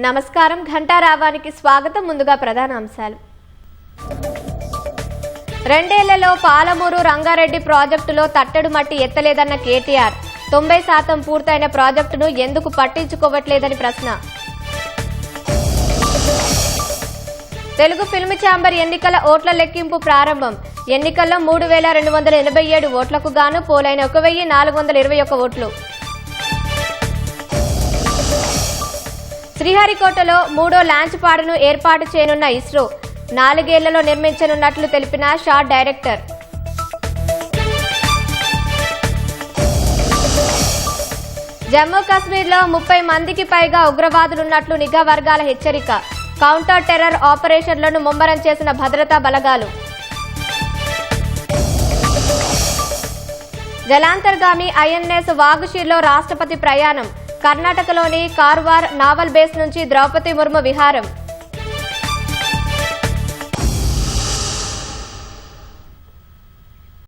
నమస్కారం. ఘంటారావానికి స్వాగతం. ముందుగా ప్రధాన అంశాలు. 2 ఏళ్లలో పాలమూరు రంగారెడ్డి ప్రాజెక్టులో తట్టెడు మట్టి ఎత్తలేదన్న కేటీఆర్. 90% పూర్తయిన ప్రాజెక్టును ఎందుకు పట్టించుకోవట్లేదని ప్రశ్న. తెలుగు ఫిల్మ్ ఛాంబర్ ఎన్నికల ఓట్ల లెక్కింపు ప్రారంభం. ఎన్నికల్లో 3287 ఓట్లకు గాను పోలైన 1421 ఓట్లు. శ్రీహరికోటలో 3వ లాంచ్ పాడును ఏర్పాటు చేయనున్న ఇస్రో. 4 ఏళ్లలో నిర్మించనున్నట్లు తెలిపిన షాట్ డైరెక్టర్. జమ్మూ కాశ్మీర్లో 30 మందికి పైగా ఉగ్రవాదులున్నట్లు నిఘా వర్గాల హెచ్చరిక. కౌంటర్ టెర్రర్ ఆపరేషన్లను ముమ్మరం చేసిన భద్రతా బలగాలు. జలాంతర్గామి ఐఎన్ఎస్ వాగుషీర్లో రాష్ట్రపతి ప్రయాణం. కర్ణాటకలోని కార్వార్ నావల్ బేస్ నుంచి ద్రౌపది ముర్ము విహారం.